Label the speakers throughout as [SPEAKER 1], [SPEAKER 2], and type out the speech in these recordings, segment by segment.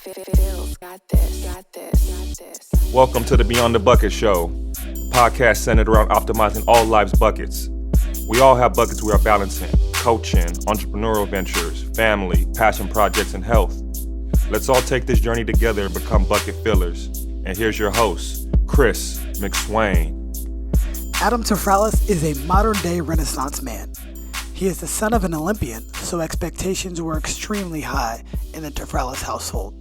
[SPEAKER 1] Welcome to the Beyond the Bucket Show, a podcast centered around optimizing all life's buckets. We all have buckets we are balancing: coaching, entrepreneurial ventures, family, passion projects, and health. Let's all take this journey together and become bucket fillers. And here's your host, Chris McSwain.
[SPEAKER 2] Adam Tafralis is a modern-day Renaissance man. He is the son of an Olympian, so expectations were extremely high in the Tafralis household.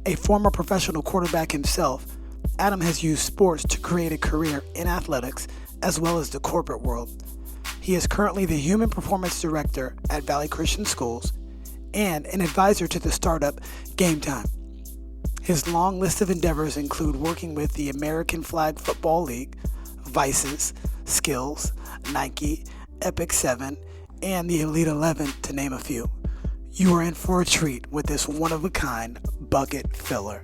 [SPEAKER 2] A former professional quarterback himself, Adam has used sports to create a career in athletics as well as the corporate world. He is currently the Human Performance Director at Valley Christian Schools and an advisor to the startup Game Time. His long list of endeavors include working with the American Flag Football League, VICIS, Sklz, Nike, Epic 7, and the Elite 11, to name a few. You are in for a treat with this one-of-a-kind bucket filler.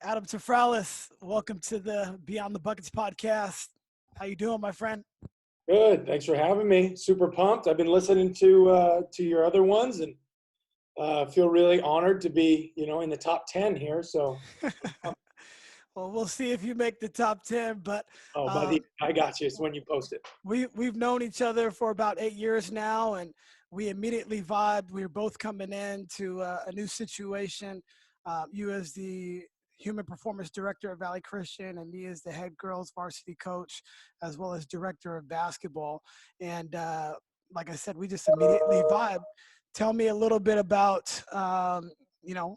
[SPEAKER 2] Adam Tafralis, welcome to the Beyond the Buckets podcast. How you doing, my friend?
[SPEAKER 3] Good. Thanks for having me. Super pumped. I've been listening to your other ones and feel really honored to be, in the top 10 here. So,
[SPEAKER 2] well, we'll see if you make the top 10. But
[SPEAKER 3] buddy, I got you. It's when you post it.
[SPEAKER 2] We've known each other for about 8 years now, and we immediately vibed. We were both coming into a new situation. You as the Human Performance Director at Valley Christian, and me as the head girls varsity coach, as well as director of basketball. And like I said, we just immediately vibed. Tell me a little bit about,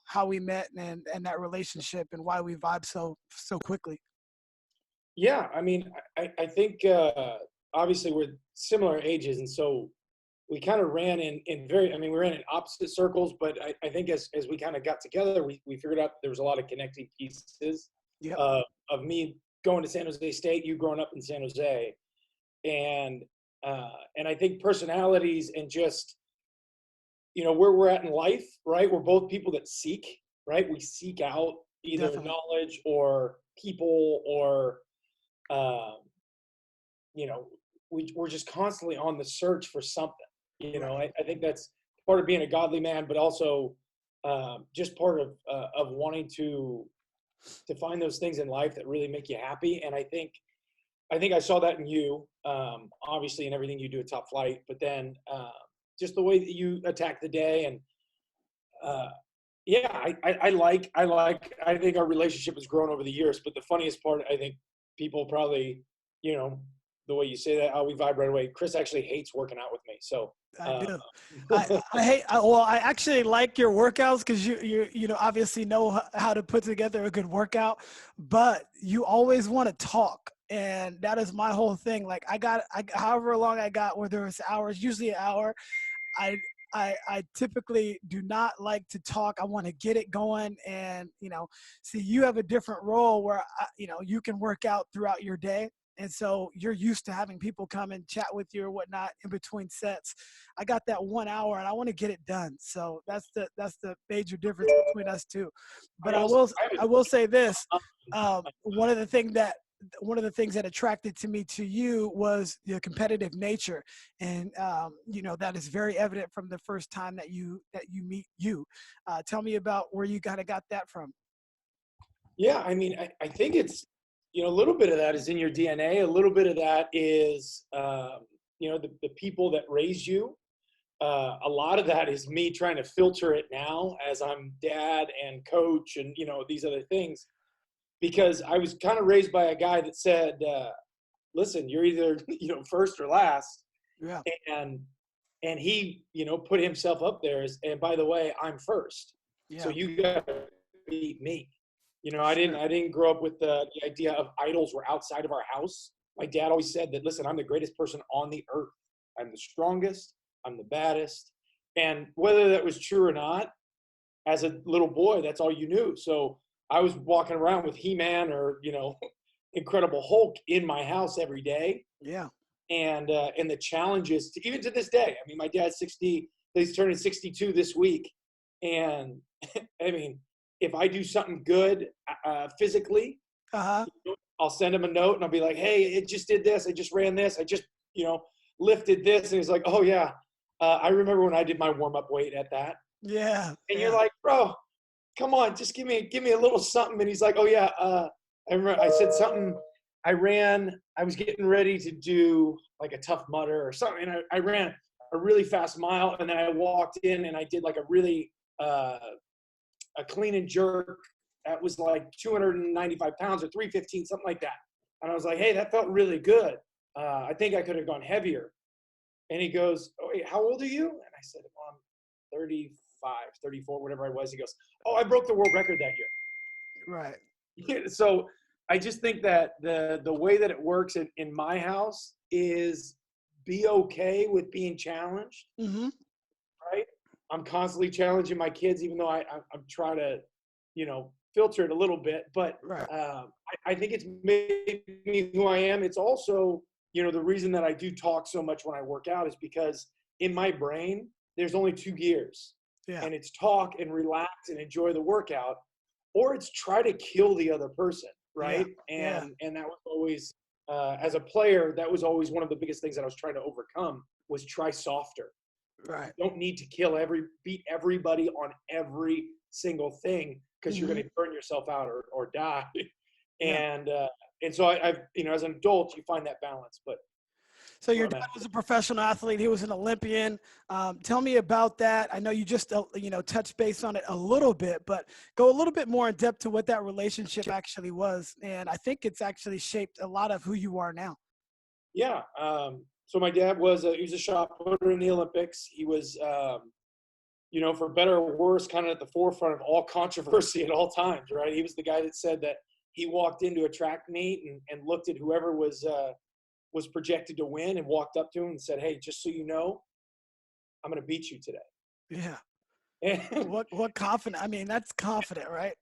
[SPEAKER 2] how we met and that relationship and why we vibe so quickly.
[SPEAKER 3] Yeah, I mean, I think obviously we're similar ages, and so we kind of ran we ran in opposite circles, but I think as we kind of got together, we figured out there was a lot of connecting pieces.
[SPEAKER 2] Yep.
[SPEAKER 3] Of me going to San Jose State, you growing up in San Jose, and I think personalities and just where we're at in life, right? We're both people that seek, right? We seek out either
[SPEAKER 2] Definitely.
[SPEAKER 3] knowledge or people or we're just constantly on the search for something. I think that's part of being a godly man, but also just part of wanting to find those things in life that really make you happy. And I think I saw that in you, obviously in everything you do at Top Flight, but then just the way that you attack the day. And I think our relationship has grown over the years, but the funniest part, I think people probably, the way you say that, how we vibe right away. Chris actually hates working out with me. So
[SPEAKER 2] I do. I actually like your workouts because you obviously know how to put together a good workout, but you always want to talk. And that is my whole thing. Like however long I got, whether it's hours, usually an hour, I typically do not like to talk. I want to get it going. And, see, you have a different role where, you can work out throughout your day. And so you're used to having people come and chat with you or whatnot in between sets. I got that 1 hour and I want to get it done. So that's the major difference between us two. But I will say this. One of the things that attracted me to you was the competitive nature. And, that is very evident from the first time that you meet you. Tell me about where you kind of got that from.
[SPEAKER 3] Yeah, I mean, I think it's, a little bit of that is in your DNA. A little bit of that is, the people that raised you. A lot of that is me trying to filter it now as I'm dad and coach and, these other things. Because I was kind of raised by a guy that said, listen, you're either, first or last.
[SPEAKER 2] Yeah.
[SPEAKER 3] And he, put himself up there and by the way, I'm first.
[SPEAKER 2] Yeah.
[SPEAKER 3] So you got to beat me. I didn't grow up with the idea of idols were outside of our house. My dad always said that, listen, I'm the greatest person on the earth. I'm the strongest. I'm the baddest. And whether that was true or not, as a little boy, that's all you knew. So I was walking around with He-Man or, Incredible Hulk in my house every day.
[SPEAKER 2] Yeah.
[SPEAKER 3] And the challenges, even to this day. I mean, my dad's 60, he's turning 62 this week. And, I mean, if I do something good physically, I'll send him a note and I'll be like, hey, it just did this. I just ran this. I just, lifted this. And he's like, oh, yeah, I remember when I did my warm-up weight at that.
[SPEAKER 2] Yeah.
[SPEAKER 3] And you're like, bro, come on, just give me a little something. And he's like, oh yeah, I remember I said something. I was getting ready to do like a Tough Mudder or something. And I ran a really fast mile, and then I walked in and I did like a really, a clean and jerk that was like 295 pounds or 315, something like that. And I was like, hey, that felt really good. I think I could have gone heavier. And he goes, oh, wait, how old are you? And I said, well, I'm 35, 34, whatever I was. He goes, oh, I broke the world record that year.
[SPEAKER 2] Right.
[SPEAKER 3] So I just think that the way that it works in my house is be okay with being challenged,
[SPEAKER 2] Mm-hmm.
[SPEAKER 3] right? I'm constantly challenging my kids, even though I'm trying to, filter it a little bit. But
[SPEAKER 2] Right.
[SPEAKER 3] I think it's made me who I am. It's also, the reason that I do talk so much when I work out is because in my brain, there's only two gears.
[SPEAKER 2] Yeah.
[SPEAKER 3] And it's talk and relax and enjoy the workout, or it's try to kill the other person, right?
[SPEAKER 2] Yeah.
[SPEAKER 3] And that was always, as a player, that was always one of the biggest things that I was trying to overcome was try softer.
[SPEAKER 2] Right.
[SPEAKER 3] You don't need to beat everybody on every single thing because you're going to burn yourself out or die. And so I've, as an adult, you find that balance. But
[SPEAKER 2] so your dad was a professional athlete. He was an Olympian. Tell me about that. I know you just, touched base on it a little bit, but go a little bit more in depth to what that relationship actually was. And I think it's actually shaped a lot of who you are now.
[SPEAKER 3] Yeah. So my dad he was a shot putter in the Olympics. He was, for better or worse, kind of at the forefront of all controversy at all times, right? He was the guy that said that he walked into a track meet and looked at whoever was projected to win and walked up to him and said, hey, just so you know, I'm going to beat you today.
[SPEAKER 2] Yeah.
[SPEAKER 3] And
[SPEAKER 2] what confident? I mean, that's confident, right?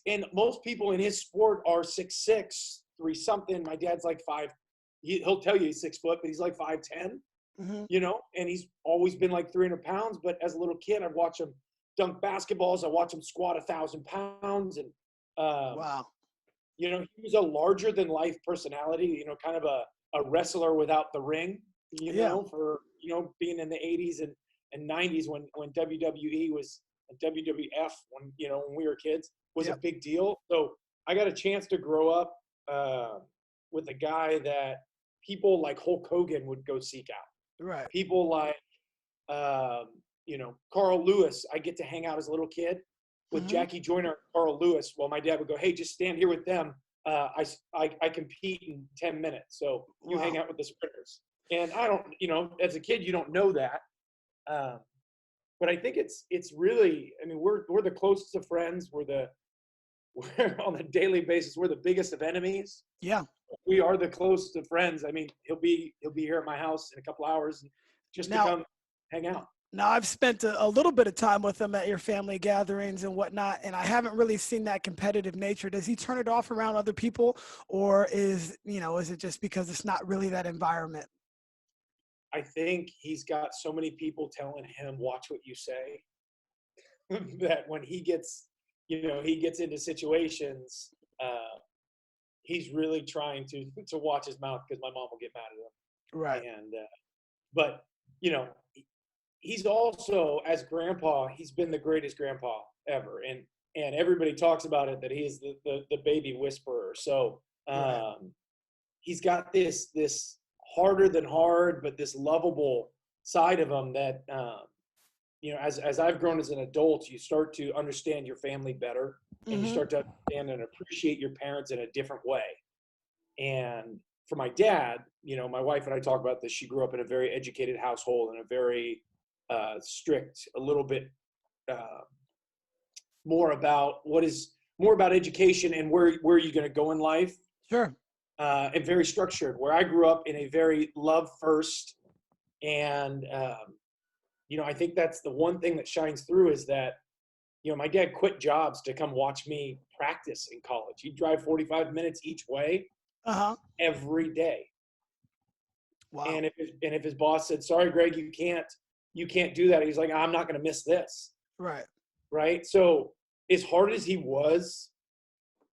[SPEAKER 3] And most people in his sport are 6'6", 3 something. My dad's like 5. He'll tell you he's 6 foot, but he's like 5'10". And he's always been like 300 pounds. But as a little kid, I'd watch him dunk basketballs. I watch him squat 1,000 pounds. And,
[SPEAKER 2] wow.
[SPEAKER 3] He was a larger than life personality, kind of a wrestler without the ring, for, being in the 80s and 90s when WWE was WWF, when we were kids, was a big deal. So I got a chance to grow up with a guy that people like Hulk Hogan would go seek out.
[SPEAKER 2] Right.
[SPEAKER 3] People like, Carl Lewis. I get to hang out as a little kid with Jackie Joyner and Carl Lewis. Well, my dad would go, hey, just stand here with them. I compete in 10 minutes. So you hang out with the sprinters. And I don't, as a kid, you don't know that. But I think it's really, I mean, we're the closest of friends. We're on a daily basis. We're the biggest of enemies.
[SPEAKER 2] Yeah.
[SPEAKER 3] We are the closest of friends. I mean, he'll be here at my house in a couple hours just to come hang out.
[SPEAKER 2] Now, I've spent a little bit of time with him at your family gatherings and whatnot, and I haven't really seen that competitive nature. Does he turn it off around other people, or is it just because it's not really that environment?
[SPEAKER 3] I think he's got so many people telling him, watch what you say, that when he gets into situations, he's really trying to watch his mouth because my mom will get mad at him.
[SPEAKER 2] Right.
[SPEAKER 3] And, but, he's also, as grandpa, he's been the greatest grandpa ever. And everybody talks about it, that he is the baby whisperer. So he's got this harder than hard, but this lovable side of him that, as I've grown as an adult, you start to understand your family better, and you start to understand and appreciate your parents in a different way. And for my dad, my wife and I talk about this. She grew up in a very educated household and a very strict, a little bit more about education and where are you going to go in life.
[SPEAKER 2] Sure.
[SPEAKER 3] And very structured, where I grew up in a very love first. And, I think that's the one thing that shines through is that, my dad quit jobs to come watch me practice in college. He'd drive 45 minutes each way every day.
[SPEAKER 2] Wow.
[SPEAKER 3] And if his boss said, sorry, Greg, you can't do that. He's like, I'm not going to miss this.
[SPEAKER 2] Right.
[SPEAKER 3] Right. So as hard as he was,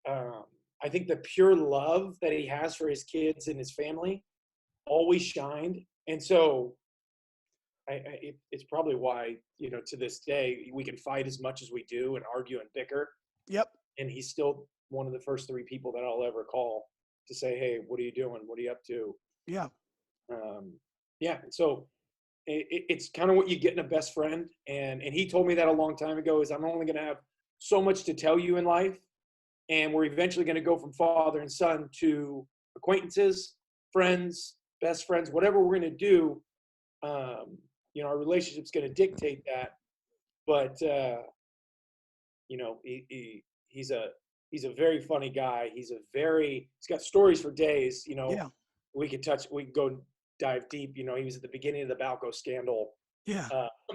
[SPEAKER 3] I think the pure love that he has for his kids and his family always shined. And so it's probably why, to this day, we can fight as much as we do and argue and bicker.
[SPEAKER 2] Yep.
[SPEAKER 3] And he's still one of the first 3 people that I'll ever call to say, hey, what are you doing? What are you up to?
[SPEAKER 2] Yeah.
[SPEAKER 3] Yeah. So it's kind of what you get in a best friend. And he told me that a long time ago, is I'm only going to have so much to tell you in life. And we're eventually going to go from father and son to acquaintances, friends, best friends, whatever we're going to do. Our relationship's going to dictate that. But, he's a very funny guy. He's got stories for days,
[SPEAKER 2] Yeah.
[SPEAKER 3] we can go dive deep. He was at the beginning of the Balco scandal.
[SPEAKER 2] Yeah.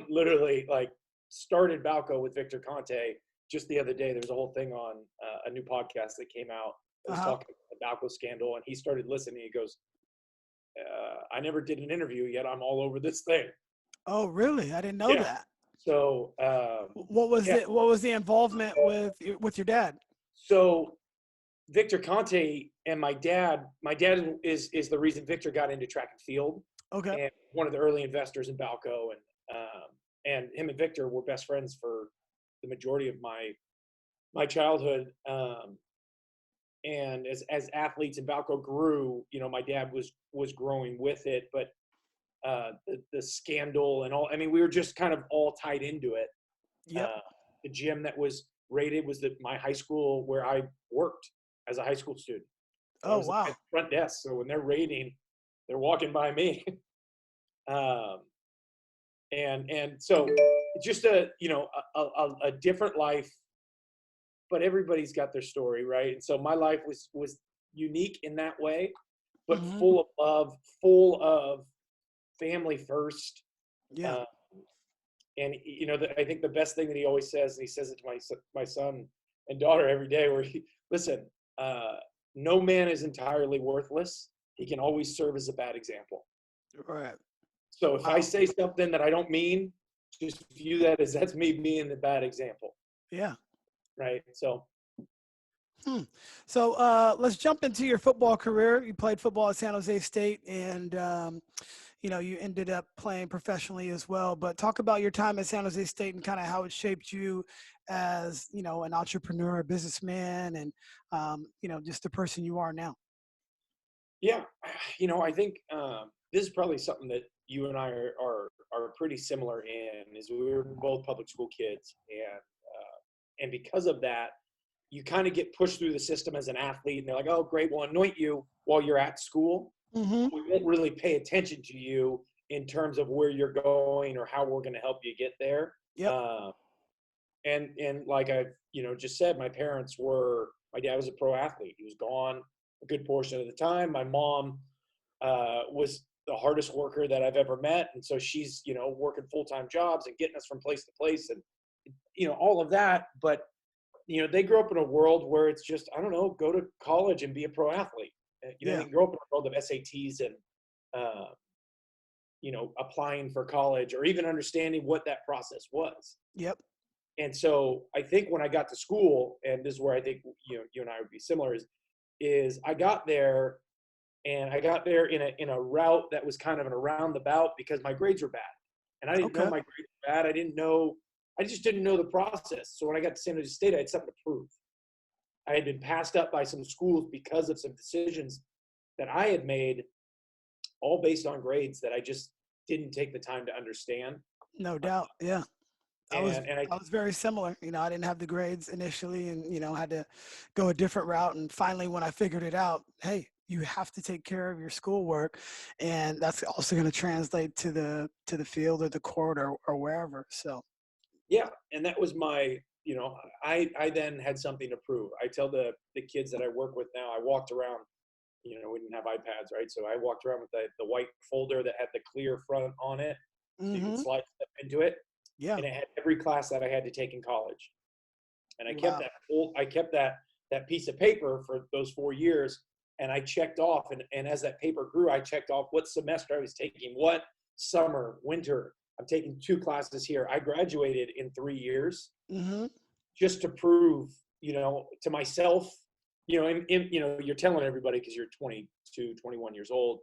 [SPEAKER 3] Literally like started Balco with Victor Conte. Just the other day, there was a whole thing on a new podcast that came out. It was talking about the Balco scandal, and he started listening. He goes, I never did an interview yet. I'm all over this thing.
[SPEAKER 2] Oh, really? I didn't know that.
[SPEAKER 3] So
[SPEAKER 2] what was it? What was the involvement with your dad?
[SPEAKER 3] So Victor Conte and my dad is the reason Victor got into track and field.
[SPEAKER 2] Okay. And
[SPEAKER 3] one of the early investors in Balco, and him and Victor were best friends for the majority of my childhood. And as athletes in Balco grew, my dad was growing with it, but the scandal and all, we were just kind of all tied into it.
[SPEAKER 2] Yeah.
[SPEAKER 3] The gym that was rated was my high school where I worked as a high school student.
[SPEAKER 2] Oh, wow.
[SPEAKER 3] At the front desk. So when they're rating, they're walking by me. And so just a different life, but everybody's got their story, right? And so my life was unique in that way, but full of love, full of family first.
[SPEAKER 2] Yeah.
[SPEAKER 3] And I think the best thing that he always says, and he says it to my son and daughter every day, where listen, no man is entirely worthless. He can always serve as a bad example.
[SPEAKER 2] Right.
[SPEAKER 3] So if I say something that I don't mean, just view that as that's me being the bad example.
[SPEAKER 2] Yeah.
[SPEAKER 3] Right. So.
[SPEAKER 2] So let's jump into your football career. You played football at San Jose State, and you ended up playing professionally as well. But talk about your time at San Jose State and kind of how it shaped you as an entrepreneur, a businessman, and just the person you are now.
[SPEAKER 3] Yeah, I think this is probably something that you and I are pretty similar in. Is we were both public school kids, and because of that, you kind of get pushed through the system as an athlete, and they're like, "Oh, great, we'll anoint you while you're at school.
[SPEAKER 2] Mm-hmm.
[SPEAKER 3] We won't really pay attention to you in terms of where you're going or how we're going to help you get there."
[SPEAKER 2] Yep.
[SPEAKER 3] And like I've just said, my dad was a pro athlete. He was gone a good portion of the time. My mom was the hardest worker that I've ever met, and so she's working full-time jobs and getting us from place to place, and all of that. But they grew up in a world where it's just, I don't know, go to college and be a pro athlete. They grew up in a world of SATs and applying for college or even understanding what that process was.
[SPEAKER 2] Yep.
[SPEAKER 3] And so I think when I got to school, and this is where I think you and I would be similar, is I got there, and I got there in a route that was kind of an around the bout because my grades were bad, and I didn't know my grades were bad. I just didn't know the process. So when I got to San Jose State, I had something to prove. I had been passed up by some schools because of some decisions that I had made, all based on grades that I just didn't take the time to understand.
[SPEAKER 2] No doubt. Yeah. I was very similar. I didn't have the grades initially, and had to go a different route. And finally, when I figured it out, hey, you have to take care of your schoolwork, and that's also going to translate to the field or the court or wherever. So.
[SPEAKER 3] Yeah, and that was my. I then had something to prove. I tell the kids that I work with now. I walked around. We didn't have iPads, right? So I walked around with the white folder that had the clear front on it, so you could slide stuff into it.
[SPEAKER 2] Yeah.
[SPEAKER 3] And it had every class that I had to take in college. And I kept that piece of paper for those 4 years, and I checked off. And as that paper grew, I checked off what semester I was taking, what summer, winter. I'm taking 2 classes here. I graduated in 3 years just to prove, to myself, and you're telling everybody because you're 22, 21 years old,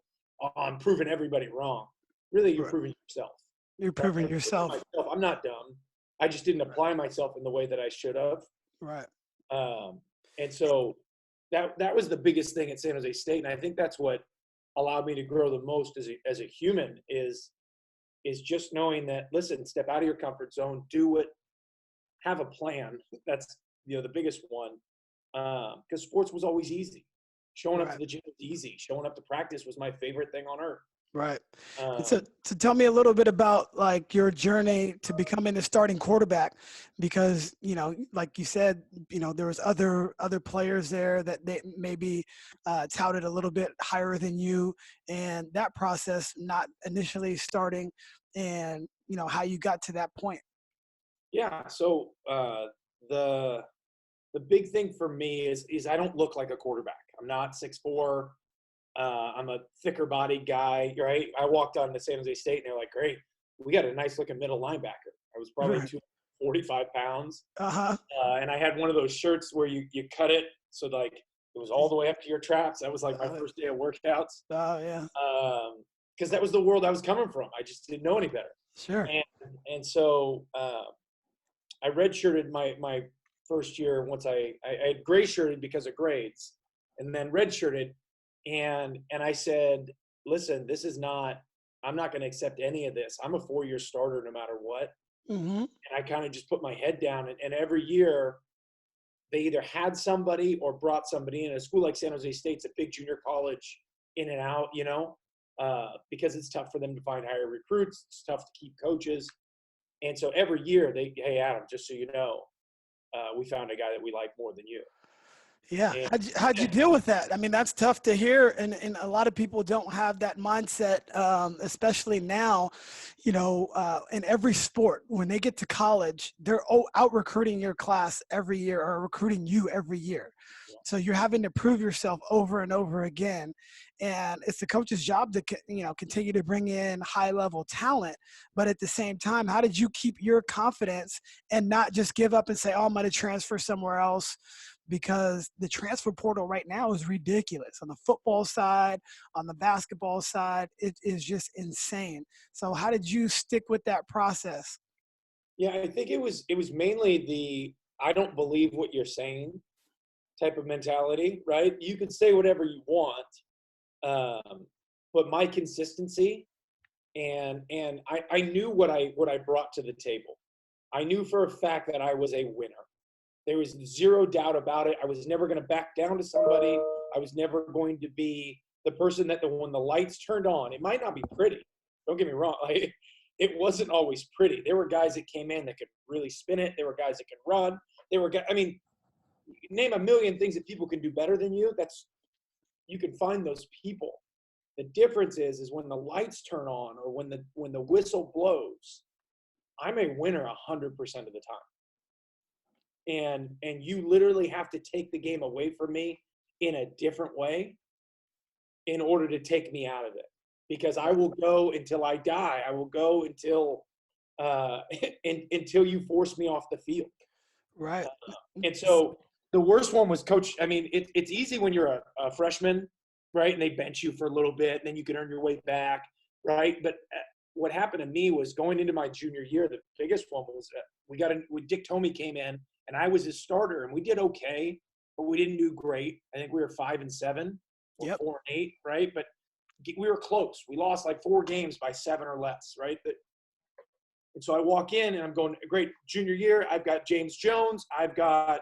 [SPEAKER 3] I'm proving everybody wrong. Really, you're proving yourself.
[SPEAKER 2] You're proving yourself.
[SPEAKER 3] I'm not dumb. I just didn't apply myself in the way that I should have.
[SPEAKER 2] Right.
[SPEAKER 3] And so that was the biggest thing at San Jose State. And I think that's what allowed me to grow the most as a human is just knowing that, listen, step out of your comfort zone, have a plan. That's, the biggest one. Because sports was always easy. Showing up to the gym was easy. Showing up to practice was my favorite thing on earth.
[SPEAKER 2] Right. So tell me a little bit about like your journey to becoming the starting quarterback, because, like you said, there was other players there that they maybe touted a little bit higher than you, and that process not initially starting and, how you got to that point.
[SPEAKER 3] Yeah. So the big thing for me is I don't look like a quarterback. I'm not 6'4". I'm a thicker bodied guy, right? I walked on to San Jose State and they're like, great, we got a nice looking middle linebacker. I was probably 245 pounds. And I had one of those shirts where you cut it. So like it was all the way up to your traps. That was like my first day of workouts.
[SPEAKER 2] Oh yeah.
[SPEAKER 3] Cause that was the world I was coming from. I just didn't know any better.
[SPEAKER 2] Sure.
[SPEAKER 3] And so I redshirted my first year once I had gray shirted because of grades, and then redshirted. And I said, listen, I'm not going to accept any of this. I'm a 4-year starter no matter what.
[SPEAKER 2] Mm-hmm.
[SPEAKER 3] And I kind of just put my head down. And every year they either had somebody or brought somebody in. A school like San Jose State's a big junior college in and out, because it's tough for them to find higher recruits. It's tough to keep coaches. And so every year hey, Adam, just so you know, we found a guy that we like more than you.
[SPEAKER 2] Yeah. How'd you deal with that? I mean, that's tough to hear. And a lot of people don't have that mindset, especially now, in every sport. When they get to college, they're out recruiting your class every year or recruiting you every year. Yeah. So you're having to prove yourself over and over again. And it's the coach's job to, continue to bring in high level talent. But at the same time, how did you keep your confidence and not just give up and say, oh, I'm going to transfer somewhere else? Because the transfer portal right now is ridiculous on the football side, on the basketball side. It is just insane. So how did you stick with that process?
[SPEAKER 3] Yeah, I think it was mainly the I don't believe what you're saying type of mentality, right? You can say whatever you want, but my consistency and I knew what I brought to the table. I knew for a fact that I was a winner. There was zero doubt about it. I was never going to back down to somebody. I was never going to be the person that when the lights turned on, it might not be pretty. Don't get me wrong. Like, it wasn't always pretty. There were guys that came in that could really spin it. There were guys that could run. Name a million things that people can do better than you. You can find those people. The difference is when the lights turn on or when the whistle blows, I'm a winner 100% of the time. And you literally have to take the game away from me in a different way in order to take me out of it. Because I will go until I die. I will go until you force me off the field.
[SPEAKER 2] Right.
[SPEAKER 3] And so the worst one was coach. I mean, it's easy when you're a freshman, right? And they bench you for a little bit, and then you can earn your way back, right? But what happened to me was going into my junior year, the biggest one was Dick Tomey came in, and I was his starter, and we did okay, but we didn't do great. I think we were 5-7 or 4-8, right? But we were close. We lost like 4 games by 7 or less, right? And so I walk in, and I'm going, great, junior year. I've got James Jones. I've got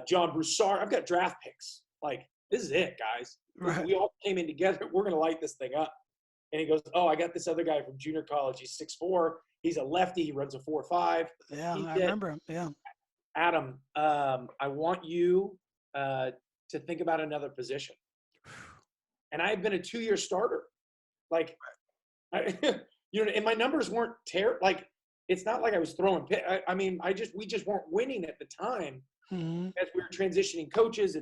[SPEAKER 3] John Broussard. I've got draft picks. Like, this is it, guys. Right. We all came in together. We're going to light this thing up. And he goes, oh, I got this other guy from junior college. He's 6'4". He's a lefty. He runs a 4.5.
[SPEAKER 2] Yeah, I remember him. Yeah.
[SPEAKER 3] Adam, I want you to think about another position. And I had been a 2-year starter. Like, and my numbers weren't terrible. Like, it's not like I was throwing – we just weren't winning at the time as we were transitioning coaches.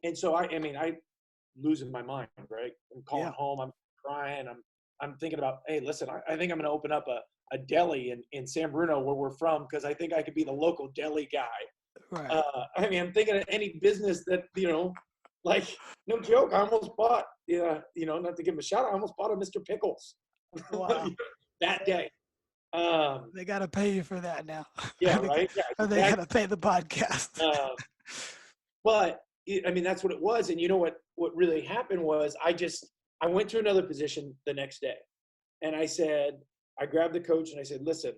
[SPEAKER 3] And so, I losing my mind, right? I'm calling home. I'm crying. I'm thinking about, hey, listen, I think I'm going to open up a deli in San Bruno where we're from because I think I could be the local deli guy.
[SPEAKER 2] Right.
[SPEAKER 3] I'm thinking of any business that, like, no joke, I almost bought, not to give him a shout out, I almost bought a Mr. Pickles.
[SPEAKER 2] Wow.
[SPEAKER 3] that day.
[SPEAKER 2] They got to pay you for that now.
[SPEAKER 3] Yeah, right. Yeah,
[SPEAKER 2] Or they got to pay the podcast.
[SPEAKER 3] But I mean, that's what it was. And you know what really happened was I went to another position the next day, and I grabbed the coach and I said, listen,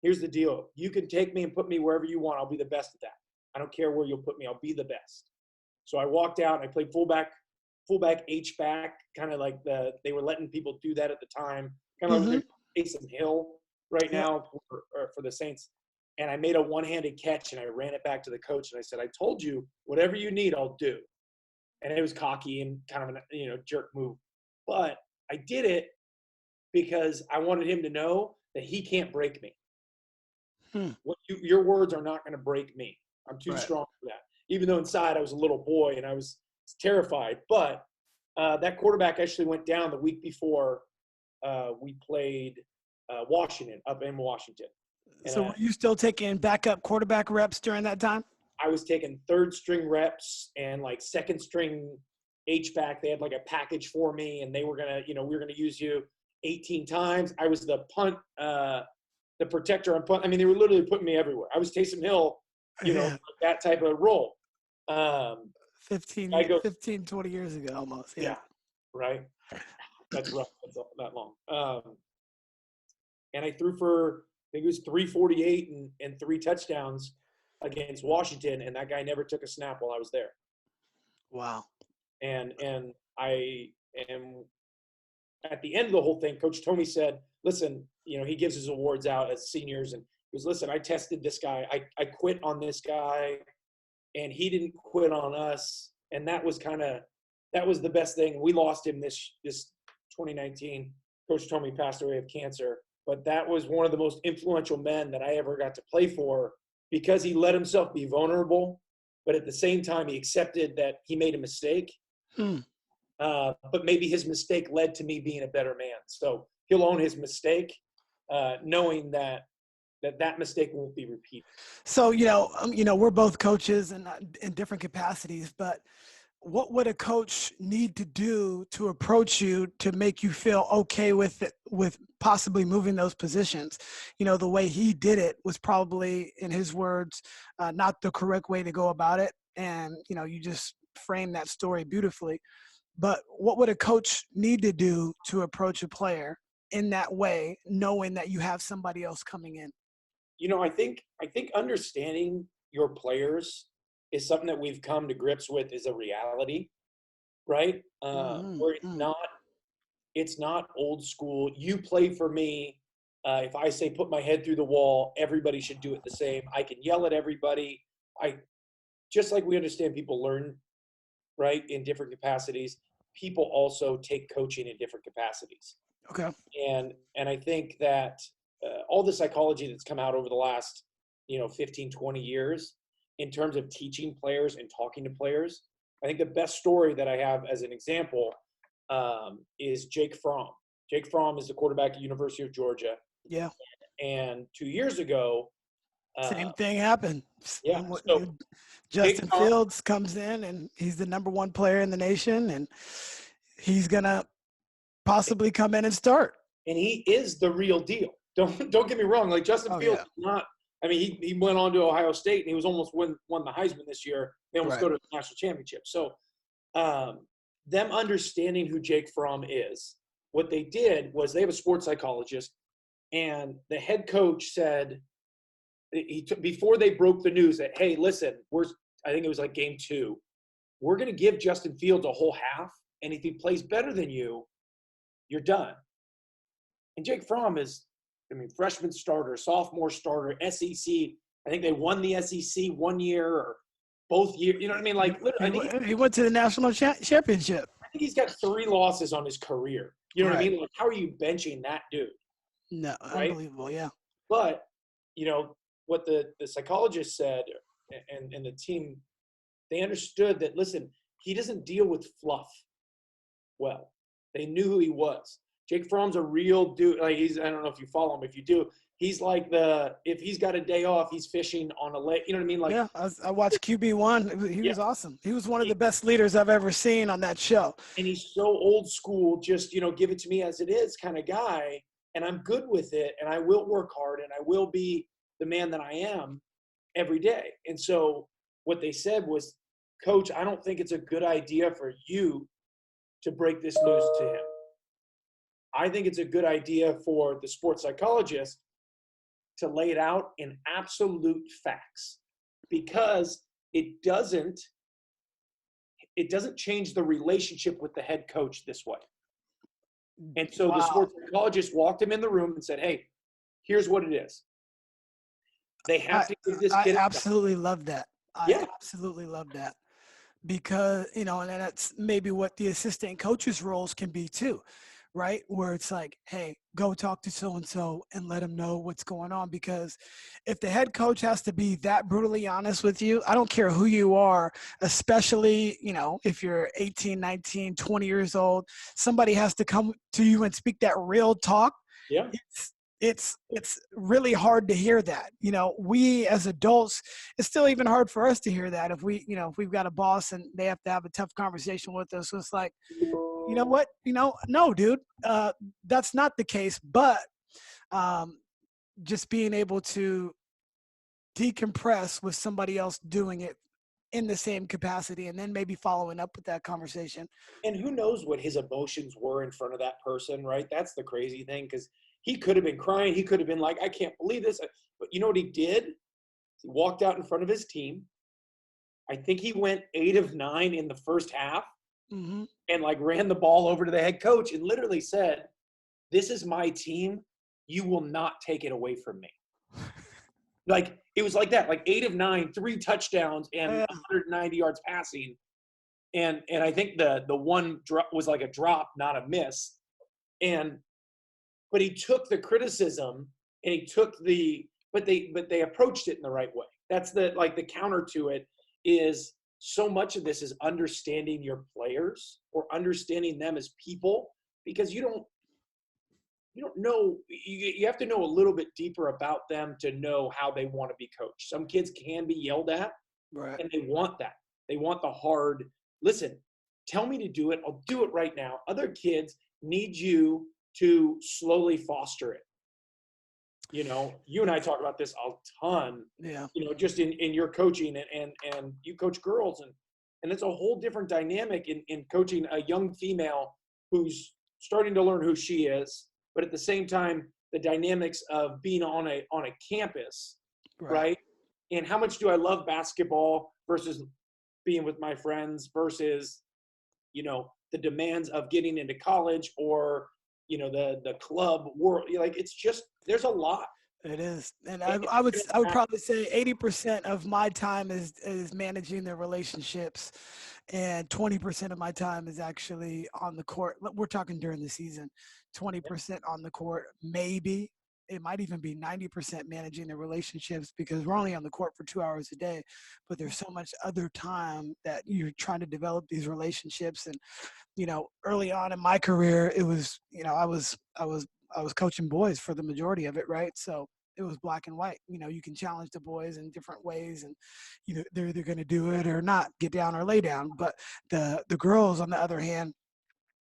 [SPEAKER 3] here's the deal. You can take me and put me wherever you want. I'll be the best at that. I don't care where you'll put me. I'll be the best. So I walked out and I played fullback, H-back, kind of like they were letting people do that at the time. Kind of like Taysom Hill right now for the Saints. And I made a one-handed catch and I ran it back to the coach and I said, I told you, whatever you need, I'll do. And it was cocky and kind of a jerk move. But I did it because I wanted him to know that he can't break me. Your words are not going to break me. I'm too strong for that. Even though inside I was a little boy and I was terrified. But that quarterback actually went down the week before we played Washington, up in Washington. And,
[SPEAKER 2] so were you still taking backup quarterback reps during that time?
[SPEAKER 3] I was taking third string reps and like second string H-back. They had like a package for me and they were going to, we were going to use you 18 times. I was the punt, the protector on punt. I mean, they were literally putting me everywhere. I was Taysom Hill, that type of role.
[SPEAKER 2] 15, 20 years ago almost.
[SPEAKER 3] Yeah. Right. That's rough. That's that long. And I threw for, I think it was 348 and 3 touchdowns against Washington. And that guy never took a snap while I was there.
[SPEAKER 2] Wow.
[SPEAKER 3] And I am at the end of the whole thing, Coach Tomey said, listen, he gives his awards out as seniors and he goes, listen, I tested this guy. I quit on this guy and he didn't quit on us. And that was the best thing. We lost him this 2019. Coach Tomey passed away of cancer, but that was one of the most influential men that I ever got to play for because he let himself be vulnerable, but at the same time, he accepted that he made a mistake. But maybe his mistake led to me being a better man. So he'll own his mistake, knowing that mistake won't be repeated.
[SPEAKER 2] So, we're both coaches and in different capacities, but what would a coach need to do to approach you to make you feel okay with it, with possibly moving those positions? The way he did it was probably, in his words, not the correct way to go about it. And, you just framed that story beautifully. But what would a coach need to do to approach a player in that way, knowing that you have somebody else coming in?
[SPEAKER 3] I think understanding your players is something that we've come to grips with is a reality, right? Where it's not old school. You play for me. If I say put my head through the wall, everybody should do it the same. I can yell at everybody. Just like we understand people learn, right, in different capacities, people also take coaching in different capacities.
[SPEAKER 2] Okay.
[SPEAKER 3] And I think that all the psychology that's come out over the last, 15, 20 years in terms of teaching players and talking to players, I think the best story that I have as an example is Jake Fromm. Jake Fromm is the quarterback at University of Georgia.
[SPEAKER 2] Yeah.
[SPEAKER 3] And 2 years ago,
[SPEAKER 2] same thing happened.
[SPEAKER 3] Yeah. So
[SPEAKER 2] Justin Fields comes in and he's the number 1 player in the nation and he's going to possibly come in and start.
[SPEAKER 3] And he is the real deal. Don't get me wrong. Like Justin Fields is not, I mean, he went on to Ohio State and he was almost won the Heisman this year. They almost go to the national championship. So them understanding who Jake Fromm is, what they did was they have a sports psychologist and the head coach said, before they broke the news that, hey, listen, I think it was like game 2, we're going to give Justin Fields a whole half. And if he plays better than you, you're done. And Jake Fromm is, freshman starter, sophomore starter, SEC. I think they won the SEC 1 year or both years. You know what I mean? Like,
[SPEAKER 2] he went to the national championship.
[SPEAKER 3] I think he's got 3 losses on his career. You know what I mean? Like, how are you benching that dude?
[SPEAKER 2] No,
[SPEAKER 3] right?
[SPEAKER 2] Unbelievable, yeah.
[SPEAKER 3] But, what the psychologist said and the team, they understood that, listen, he doesn't deal with fluff well. They knew who he was. Jake Fromm's a real dude. Like I don't know if you follow him. If you do, he's like if he's got a day off, he's fishing on a lake. You know what I mean? Like,
[SPEAKER 2] yeah, I watched QB1. He was awesome. He was one of the best leaders I've ever seen on that show.
[SPEAKER 3] And he's so old school, just, give it to me as it is kind of guy. and I'm good with it, and I will work hard, and I will be the man that I am every day. And so what they said was, Coach, I don't think it's a good idea for you to break this news to him. I think it's a good idea for the sports psychologist to lay it out in absolute facts, because it doesn't change the relationship with the head coach this way. And so the sports psychologist walked him in the room and said, hey, here's what it is. They have to give this kid.
[SPEAKER 2] I absolutely love that.
[SPEAKER 3] Yeah.
[SPEAKER 2] I absolutely love that, because, and that's maybe what the assistant coaches roles can be too, right? Where it's like, hey, go talk to so-and-so and let them know what's going on. Because if the head coach has to be that brutally honest with you, I don't care who you are, especially, if you're 18, 19, 20 years old, somebody has to come to you and speak that real talk.
[SPEAKER 3] Yeah.
[SPEAKER 2] It's really hard to hear that. We as adults, it's still even hard for us to hear that if we've got a boss and they have to have a tough conversation with us. So it's like, you know what? No, dude, that's not the case. But just being able to decompress with somebody else doing it in the same capacity, and then maybe following up with that conversation.
[SPEAKER 3] And who knows what his emotions were in front of that person, right? That's the crazy thing, because he could have been crying. He could have been like, I can't believe this. But you know what he did? He walked out in front of his team. I think he went 8 of 9 in the first half.
[SPEAKER 2] Mm-hmm.
[SPEAKER 3] And ran the ball over to the head coach and literally said, this is my team. You will not take it away from me. It was like that, 8 of 9, 3 touchdowns and 190 yards passing. And I think the one drop was like a drop, not a miss. But he took the criticism and he took but they approached it in the right way. That's the counter to it is, so much of this is understanding your players or understanding them as people, because you don't know, you have to know a little bit deeper about them to know how they want to be coached. Some kids can be yelled at,
[SPEAKER 2] right,
[SPEAKER 3] and they want that. They want the hard, listen, tell me to do it. I'll do it right now. Other kids need you to slowly foster it. You and I talk about this a ton, just in your coaching, and you coach girls, and it's a whole different dynamic in coaching a young female who's starting to learn who she is, but at the same time, the dynamics of being on a campus, right? And how much do I love basketball versus being with my friends versus, the demands of getting into college or, the club world. It's just, there's a lot.
[SPEAKER 2] It is. And I would probably say 80% of my time is managing their relationships, and 20% of my time is actually on the court. We're talking during the season, 20% on the court, maybe. It might even be 90% managing the relationships, because we're only on the court for 2 hours a day, but there's so much other time that you're trying to develop these relationships. And, early on in my career, it was, I was coaching boys for the majority of it, right? So it was black and white. You can challenge the boys in different ways, and they're either going to do it or not, get down or lay down. But the girls, on the other hand,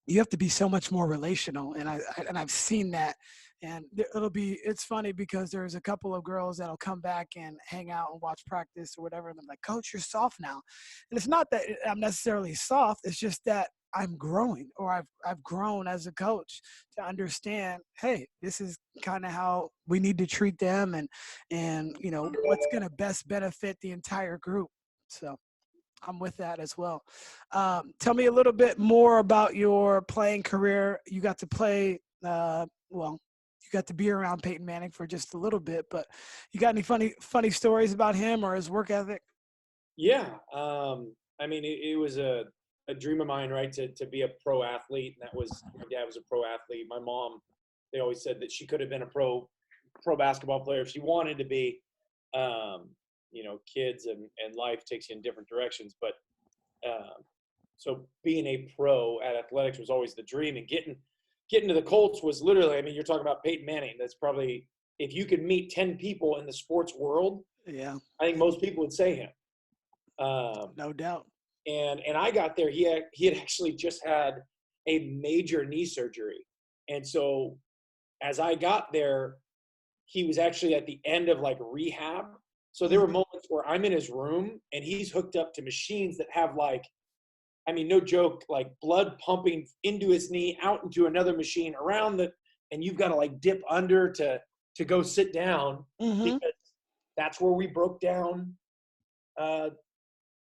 [SPEAKER 2] you have to be so much more relational, and I've seen that. And it's funny because there's a couple of girls that'll come back and hang out and watch practice or whatever, and I'm like, Coach, you're soft now. And it's not that I'm necessarily soft. It's just that I'm growing, or I've grown as a coach to understand, hey, this is kind of how we need to treat them, and what's going to best benefit the entire group. So I'm with that as well. Tell me a little bit more about your playing career. You got to play, you got to be around Peyton Manning for just a little bit, but you got any funny stories about him or his work ethic?
[SPEAKER 3] Yeah. It was a dream of mine, right, to be a pro athlete. And my dad was a pro athlete. My mom, they always said that she could have been a pro basketball player if she wanted to be. Kids and life takes you in different directions. But so being a pro at athletics was always the dream. And getting to the Colts was literally, you're talking about Peyton Manning. That's probably, if you could meet 10 people in the sports world,
[SPEAKER 2] yeah,
[SPEAKER 3] I think most people would say him.
[SPEAKER 2] No doubt.
[SPEAKER 3] And I got there, he had actually just had a major knee surgery. And so as I got there, he was actually at the end of like rehab. So there were moments where I'm in his room and he's hooked up to machines that have like, I mean, no joke, like blood pumping into his knee, out into another machine around and you've got to like dip under to go sit down because that's where we broke down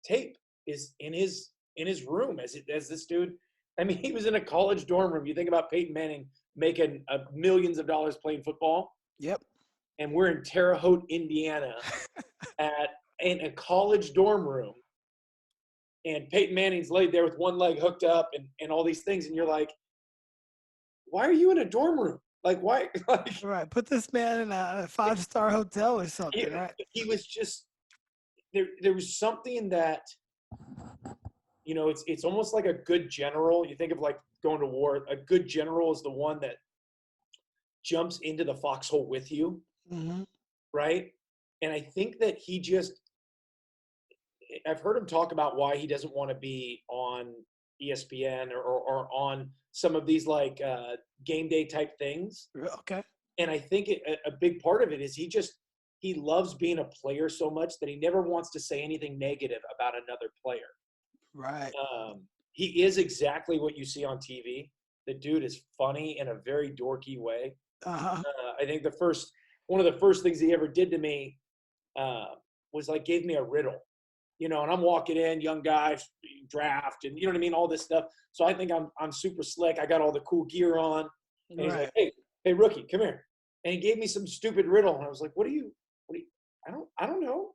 [SPEAKER 3] tape is in his room as this dude. I mean, he was in a college dorm room. You think about Peyton Manning making millions of dollars playing football.
[SPEAKER 2] Yep.
[SPEAKER 3] And we're in Terre Haute, Indiana, in a college dorm room, and Peyton Manning's laid there with one leg hooked up, and all these things, and you're like, why are you in a dorm room? Like, why? Like,
[SPEAKER 2] right. Put this man in a 5-star hotel or something, right?
[SPEAKER 3] He was just there was something that, you know, it's almost like a good general. You think of like going to war. A good general is the one that jumps into the foxhole with you, right? And I think that I've heard him talk about why he doesn't want to be on ESPN or on some of these like game day type things.
[SPEAKER 2] Okay.
[SPEAKER 3] And I think a big part of it is he loves being a player so much that he never wants to say anything negative about another player.
[SPEAKER 2] Right.
[SPEAKER 3] He is exactly what you see on TV. The dude is funny in a very dorky way. I think one of the first things he ever did to me was like gave me a riddle, you know, and I'm walking in, young guy, draft, and you know what I mean, all this stuff. So I think I'm super slick. I got all the cool gear on, and he's like, "Hey, rookie, come here," and he gave me some stupid riddle, and I was like, "What do you? I don't know.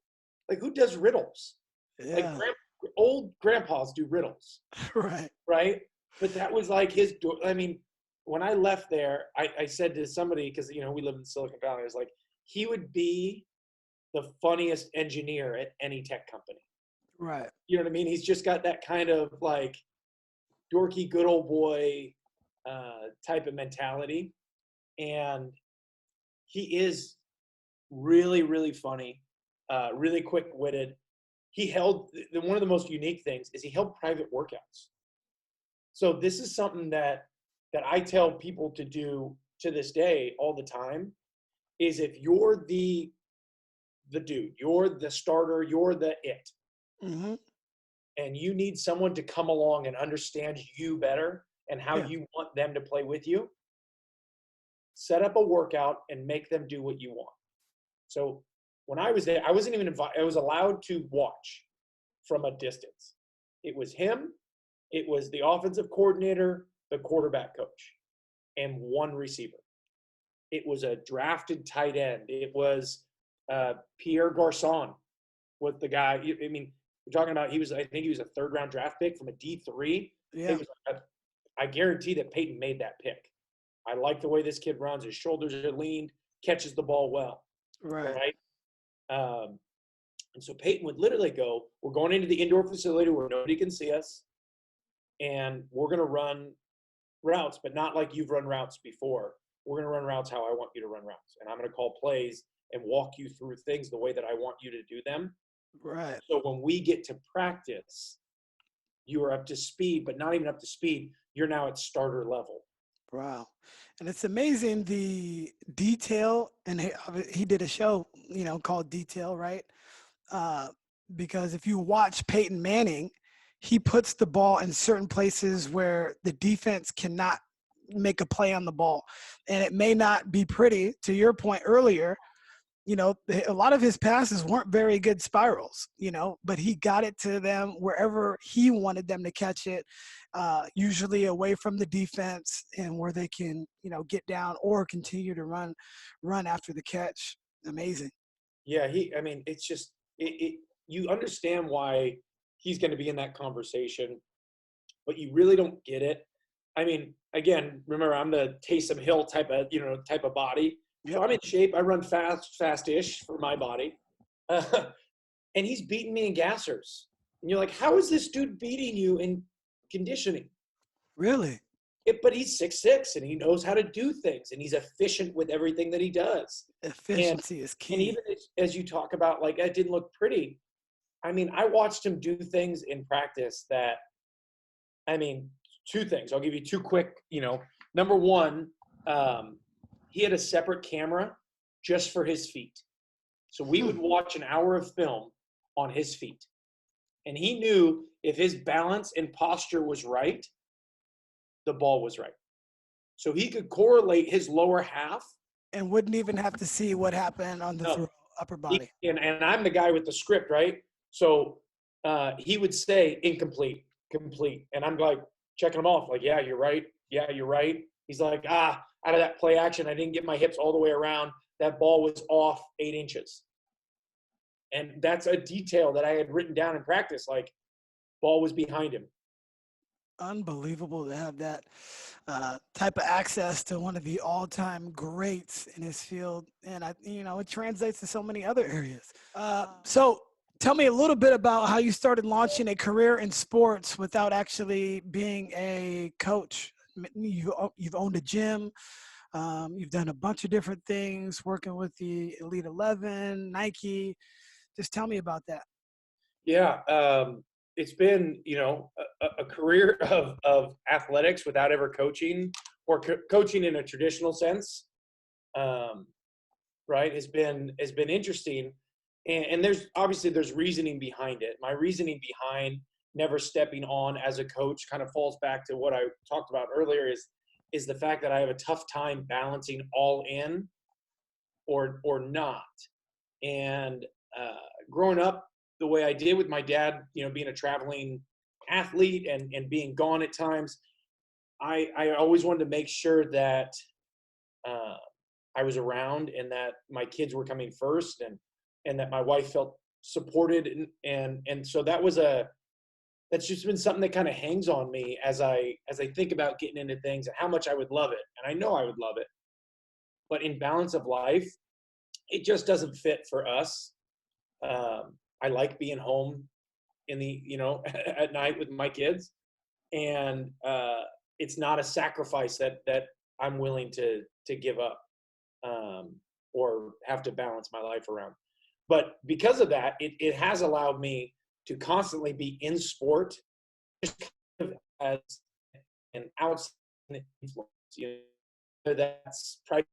[SPEAKER 3] Like, who does riddles?
[SPEAKER 2] Yeah.
[SPEAKER 3] Like old grandpas do riddles, right? But that was like his. I mean, when I left there, I said to somebody, because you know we live in Silicon Valley, I was like, he would be the funniest engineer at any tech company.
[SPEAKER 2] Right.
[SPEAKER 3] You know what I mean? He's just got that kind of like dorky, good old boy type of mentality, and he is really, really funny, really quick-witted. He held one of the most unique things is he held private workouts. So this is something that I tell people to do to this day all the time, is if you're the dude, you're the starter, you're the it, and you need someone to come along and understand you better and how you want them to play with you, set up a workout and make them do what you want. So when I was there, I wasn't even invited. I was allowed to watch from a distance. It was him, it was the offensive coordinator, the quarterback coach, and one receiver. It was a drafted tight end. It was Pierre Garçon with the guy. I mean, we're talking about I think he was a third-round draft pick from a D3.
[SPEAKER 2] Yeah.
[SPEAKER 3] I guarantee that Peyton made that pick. I like the way this kid runs. His shoulders are leaned, catches the ball well. Right. And so Peyton would literally go, we're going into the indoor facility where nobody can see us, and we're going to run routes, but not like you've run routes before. We're going to run routes how I want you to run routes, and I'm going to call plays and walk you through things the way that I want you to do them.
[SPEAKER 2] Right.
[SPEAKER 3] So when we get to practice, you are up to speed, but not even up to speed. You're now at starter level.
[SPEAKER 2] Wow. And it's amazing the detail, and he did a show, you know, called Detail, right? Because if you watch Peyton Manning, he puts the ball in certain places where the defense cannot make a play on the ball. And it may not be pretty, to your point earlier, you know, a lot of his passes weren't very good spirals, you know, but he got it to them wherever he wanted them to catch it, usually away from the defense and where they can, you know, get down or continue to run after the catch. Amazing.
[SPEAKER 3] Yeah, I mean, it's just, you understand why he's going to be in that conversation, but you really don't get it. I mean, again, remember, I'm the Taysom Hill type of body. Yep. So I'm in shape. I run fast-ish for my body. And he's beating me in gassers. And you're like, how is this dude beating you in conditioning?
[SPEAKER 2] Really?
[SPEAKER 3] But he's 6'6", and he knows how to do things, and he's efficient with everything that he does.
[SPEAKER 2] Efficiency is key.
[SPEAKER 3] And even as you talk about, like, that didn't look pretty. I mean, I watched him do things in practice that, I mean, two things. I'll give you two quick, you know. Number one, he had a separate camera just for his feet. So we would watch an hour of film on his feet. And he knew if his balance and posture was right, the ball was right. So he could correlate his lower half.
[SPEAKER 2] And wouldn't even have to see what happened on the upper body.
[SPEAKER 3] And I'm the guy with the script, right? So he would say incomplete, complete. And I'm like checking him off, like, yeah, you're right. Yeah, you're right. He's like, out of that play action, I didn't get my hips all the way around. That ball was off 8 inches. And that's a detail that I had written down in practice, like ball was behind him.
[SPEAKER 2] Unbelievable to have that type of access to one of the all-time greats in his field. And, it translates to so many other areas. So tell me a little bit about how you started launching a career in sports without actually being a coach. You've owned a gym. You've done a bunch of different things, working with the Elite 11, Nike. Just tell me about that.
[SPEAKER 3] Yeah. It's been, a career of athletics without ever coaching or coaching in a traditional sense. Right. Has been interesting. And there's reasoning behind it. My reasoning behind never stepping on as a coach kind of falls back to what I talked about earlier is the fact that I have a tough time balancing all in or not. And growing up the way I did with my dad, being a traveling athlete and being gone at times, I always wanted to make sure that I was around and that my kids were coming first and that my wife felt supported. And so that's just been something that kind of hangs on me as I think about getting into things and how much I would love it. And I know I would love it, but in balance of life, it just doesn't fit for us. I like being home in the, at night with my kids, and it's not a sacrifice that I'm willing to give up or have to balance my life around. But because of that, it has allowed me to constantly be in sport just kind of as an outside influence. That's probably,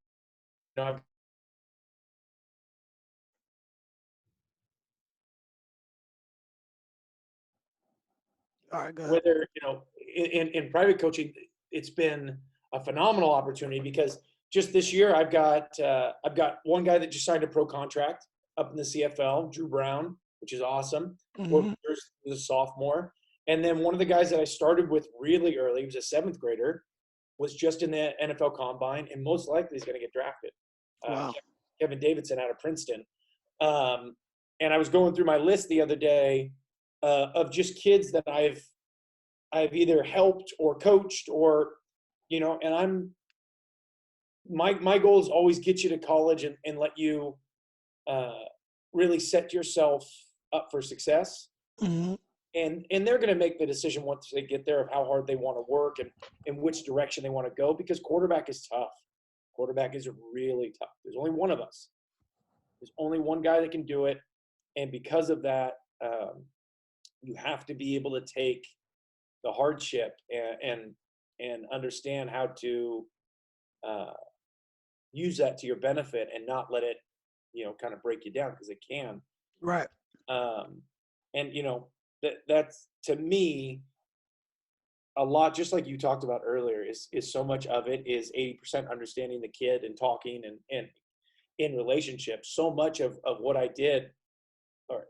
[SPEAKER 2] All right, go ahead.
[SPEAKER 3] whether, in private coaching, it's been a phenomenal opportunity because just this year I've got one guy that just signed a pro contract up in the CFL, Drew Brown, which is awesome.
[SPEAKER 2] Mm-hmm.
[SPEAKER 3] He was a sophomore. And then one of the guys that I started with really early, he was a 7th grader, was just in the NFL Combine, and most likely he's going to get drafted.
[SPEAKER 2] Wow.
[SPEAKER 3] Kevin Davidson out of Princeton. And I was going through my list the other day of just kids that I've either helped or coached or, and my goal is always get you to college and let you really set yourself up for success.
[SPEAKER 2] Mm-hmm.
[SPEAKER 3] And they're going to make the decision once they get there of how hard they want to work and in which direction they want to go, because quarterback is tough. Quarterback is really tough. There's only one of us. There's only one guy that can do it. And because of that, you have to be able to take the hardship and understand how to use that to your benefit and not let it, kind of break you down, because it can.
[SPEAKER 2] Right.
[SPEAKER 3] And, that's, to me, a lot, just like you talked about earlier, is so much of it is 80% understanding the kid and talking and in relationships. So much of what I did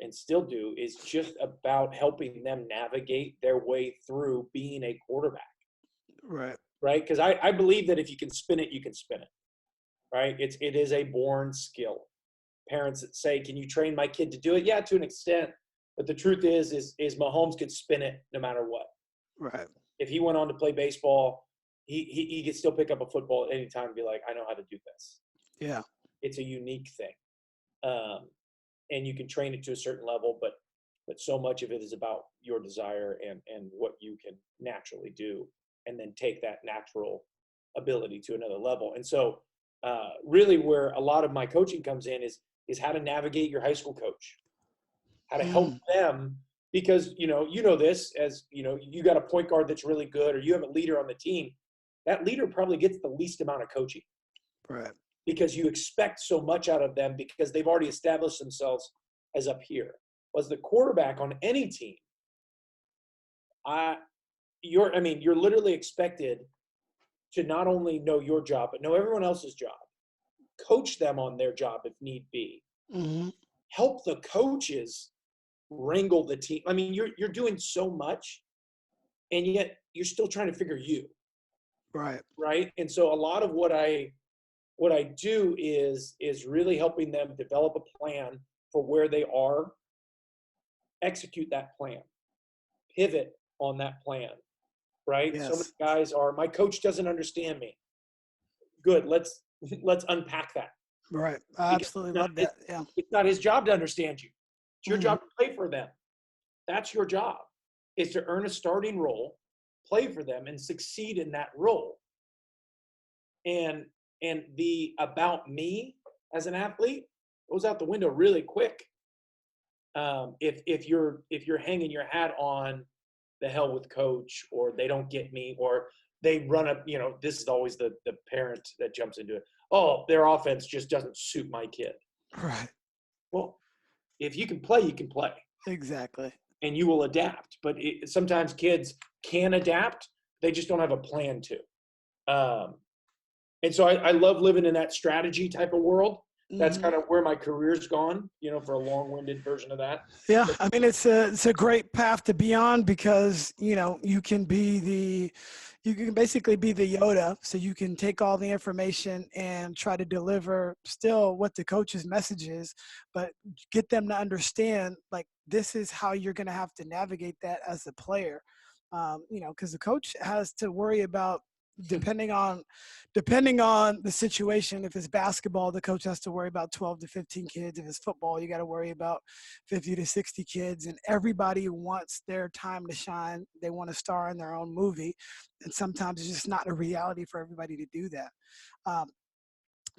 [SPEAKER 3] and still do is just about helping them navigate their way through being a quarterback.
[SPEAKER 2] Right.
[SPEAKER 3] Right. Because I believe that if you can spin it, you can spin it. Right. It is a born skill. Parents that say, can you train my kid to do it? Yeah, to an extent. But the truth is Mahomes could spin it no matter what.
[SPEAKER 2] Right.
[SPEAKER 3] If he went on to play baseball, he could still pick up a football at any time and be like, I know how to do this.
[SPEAKER 2] Yeah.
[SPEAKER 3] It's a unique thing. And you can train it to a certain level, but so much of it is about your desire and what you can naturally do, and then take that natural ability to another level. And so really where a lot of my coaching comes in is how to navigate your high school coach, how to help them, because, this, as you got a point guard that's really good, or you have a leader on the team, that leader probably gets the least amount of coaching.
[SPEAKER 2] Right.
[SPEAKER 3] because you expect so much out of them because they've already established themselves as up here. Was the quarterback on any team, you're literally expected to not only know your job, but know everyone else's job, coach them on their job if need be, help the coaches wrangle the team. I mean, you're doing so much, and yet you're still trying to figure you. Right. And so a lot of what I do is really helping them develop a plan for where they are, execute that plan, pivot on that plan. Right.
[SPEAKER 2] Yes.
[SPEAKER 3] So many guys are, my coach doesn't understand me. Good. Let's unpack that.
[SPEAKER 2] Right. I absolutely love that. Yeah.
[SPEAKER 3] It's not his job to understand you. It's your job to play for them. That's your job, is to earn a starting role, play for them, and succeed in that role. And the about me as an athlete goes out the window really quick. If you're hanging your hat on the hell with coach, or they don't get me, or they run up, this is always the parent that jumps into it. Oh, their offense just doesn't suit my kid.
[SPEAKER 2] Right.
[SPEAKER 3] Well, if you can play, you can play.
[SPEAKER 2] Exactly.
[SPEAKER 3] And you will adapt. But sometimes kids can adapt. They just don't have a plan to. And so I love living in that strategy type of world. That's kind of where my career's gone, for a long-winded version of that.
[SPEAKER 2] Yeah. I mean, it's a great path to be on, because, you can basically be the Yoda. So you can take all the information and try to deliver still what the coach's message is, but get them to understand, like, this is how you're going to have to navigate that as a player. Because the coach has to worry about, depending on the situation. If it's basketball, the coach has to worry about 12 to 15 kids. If it's football, you got to worry about 50 to 60 kids, and everybody wants their time to shine. They want to star in their own movie. And sometimes it's just not a reality for everybody to do that.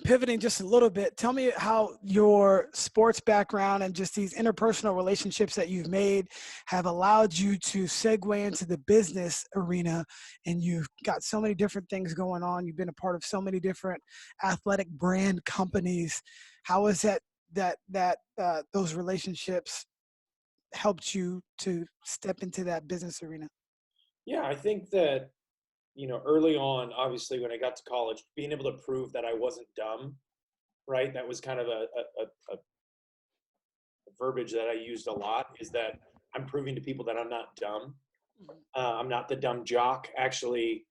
[SPEAKER 2] Pivoting just a little bit, tell me how your sports background and just these interpersonal relationships that you've made have allowed you to segue into the business arena. And you've got so many different things going on. You've been a part of so many different athletic brand companies. How is that those relationships helped you to step into that business arena?
[SPEAKER 3] Yeah, I think that, early on, obviously, when I got to college, being able to prove that I wasn't dumb, right? That was kind of a verbiage that I used a lot, is that I'm proving to people that I'm not dumb. I'm not the dumb jock. Actually,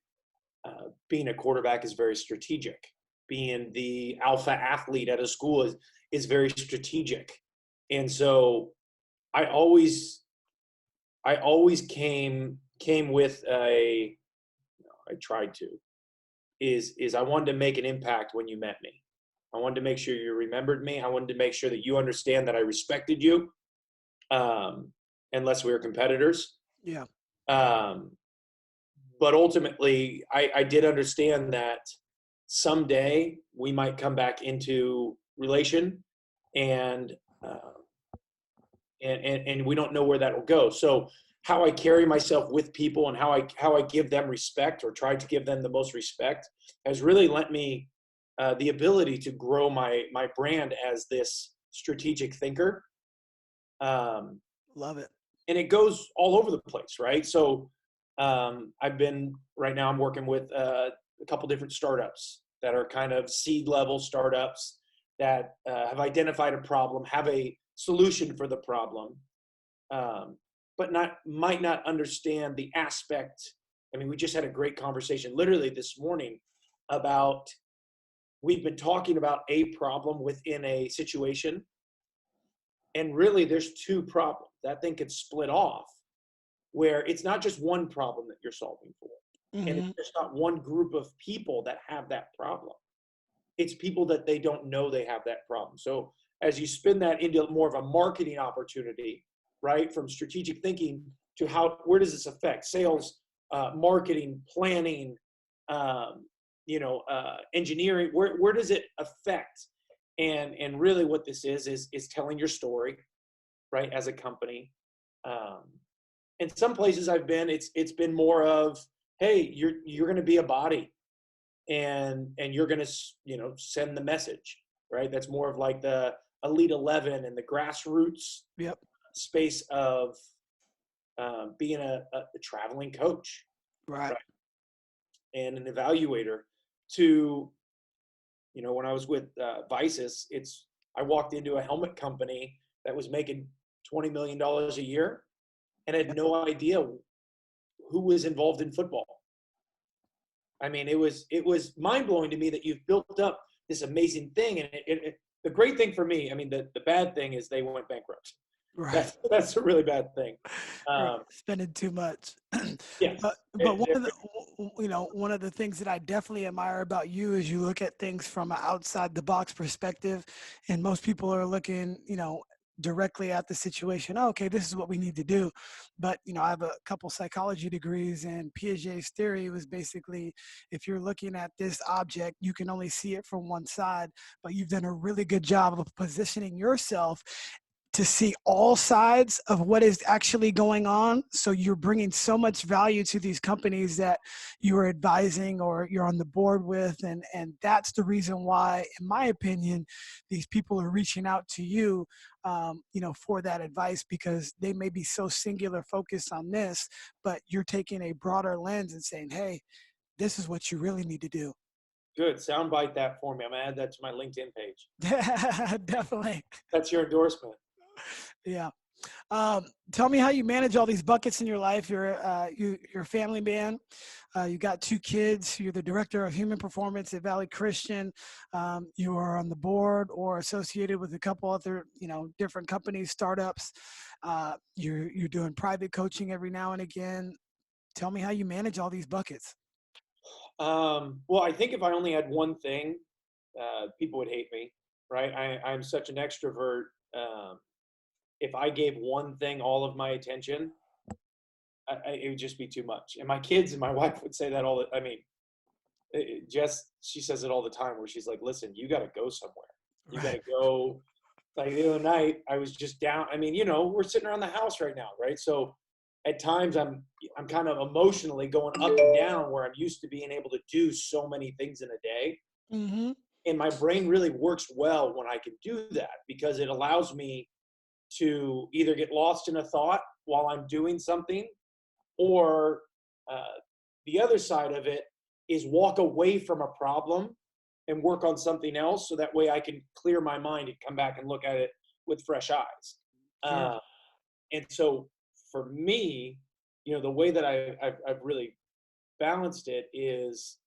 [SPEAKER 3] being a quarterback is very strategic. Being the alpha athlete at a school is very strategic. And so I always came with I tried to, is I wanted to make an impact when you met me. I wanted to make sure you remembered me. I wanted to make sure that you understand that I respected you, unless we were competitors.
[SPEAKER 2] Yeah.
[SPEAKER 3] But ultimately, I did understand that someday we might come back into relation, and we don't know where that will go. So how I carry myself with people and how I give them respect, or try to give them the most respect, has really lent me the ability to grow my brand as this strategic thinker.
[SPEAKER 2] Love it.
[SPEAKER 3] And it goes all over the place, right? So I'm working with a couple different startups that are kind of seed level startups that have identified a problem, have a solution for the problem, but might not understand the aspect. I mean, we just had a great conversation literally this morning about, we've been talking about a problem within a situation, and really there's two problems. That thing could split off, where it's not just one problem that you're solving for. And it's just not one group of people that have that problem. It's people that they don't know they have that problem. So as you spin that into more of a marketing opportunity, right, from strategic thinking to where does this affect sales, marketing, planning, engineering, where does it affect? And really what this is telling your story, right, as a company. In some places I've been, it's been more of, hey, you're going to be a body. and you're going to, send the message, right? That's more of like the Elite 11 and the grassroots space of being a traveling coach,
[SPEAKER 2] right?
[SPEAKER 3] And an evaluator. To, when I was with VICIS, I walked into a helmet company that was making $20 million a year and had no idea who was involved in football. I mean, it was mind blowing to me that you've built up this amazing thing. And the great thing for me, I mean, the bad thing is they went bankrupt.
[SPEAKER 2] Right.
[SPEAKER 3] That's a really bad thing.
[SPEAKER 2] Spending too much.
[SPEAKER 3] Yes.
[SPEAKER 2] But one of the things that I definitely admire about you is you look at things from an outside the box perspective, and most people are looking, directly at the situation. Oh, okay, this is what we need to do. But, I have a couple psychology degrees, and Piaget's theory was basically, if you're looking at this object, you can only see it from one side, but you've done a really good job of positioning yourself to see all sides of what is actually going on. So you're bringing so much value to these companies that you are advising or you're on the board with. And that's the reason why, in my opinion, these people are reaching out to you, for that advice, because they may be so singular focused on this, but you're taking a broader lens and saying, hey, this is what you really need to do.
[SPEAKER 3] Good. Soundbite that for me. I'm going to add that to my LinkedIn page.
[SPEAKER 2] Definitely.
[SPEAKER 3] That's your endorsement.
[SPEAKER 2] Yeah. Tell me how you manage all these buckets in your life. You're a family man. You got 2 kids. You're the director of human performance at Valley Christian. You are on the board or associated with a couple other, different companies, startups. You're doing private coaching every now and again. Tell me how you manage all these buckets.
[SPEAKER 3] Well, I think if I only had one thing, people would hate me, right? I'm such an extrovert. If I gave one thing all of my attention, it would just be too much. And my kids and my wife would say that she says it all the time, where she's like, listen, you got to go somewhere. You got to go. Like the other night, I was just down. I mean, we're sitting around the house right now, right? So at times I'm kind of emotionally going up and down, where I'm used to being able to do so many things in a day.
[SPEAKER 2] Mm-hmm.
[SPEAKER 3] And my brain really works well when I can do that, because it allows me to either get lost in a thought while I'm doing something, or the other side of it is walk away from a problem and work on something else, so that way I can clear my mind and come back and look at it with fresh eyes.
[SPEAKER 2] Sure.
[SPEAKER 3] And so for me, the way that I've really balanced it is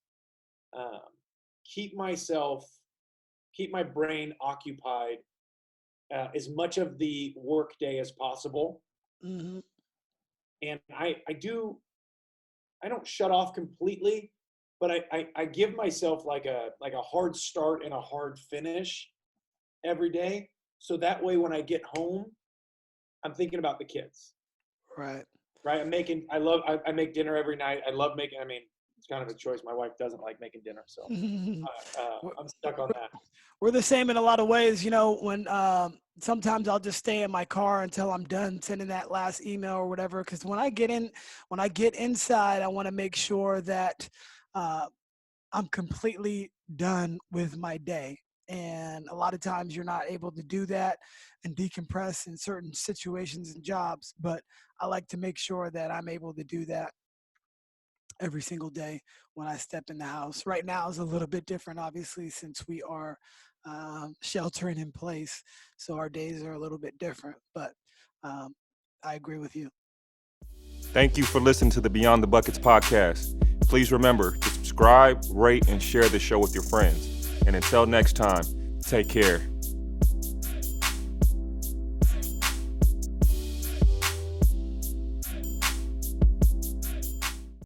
[SPEAKER 3] keep my brain occupied as much of the work day as possible.
[SPEAKER 2] Mm-hmm.
[SPEAKER 3] And I don't shut off completely, but I give myself like a hard start and a hard finish every day. So that way, when I get home, I'm thinking about the kids.
[SPEAKER 2] Right.
[SPEAKER 3] Right. I make dinner every night. I love making, it's kind of a choice. My wife doesn't like making dinner, so I'm stuck on that.
[SPEAKER 2] We're the same in a lot of ways. When sometimes I'll just stay in my car until I'm done sending that last email or whatever. Because when I get inside, I want to make sure that I'm completely done with my day. And a lot of times you're not able to do that and decompress in certain situations and jobs. But I like to make sure that I'm able to do that every single day when I step in the house. Right now is a little bit different, obviously, since we are sheltering in place. So our days are a little bit different, but I agree with you.
[SPEAKER 1] Thank you for listening to the Beyond the Buckets podcast. Please remember to subscribe, rate, and share the show with your friends. And until next time, take care.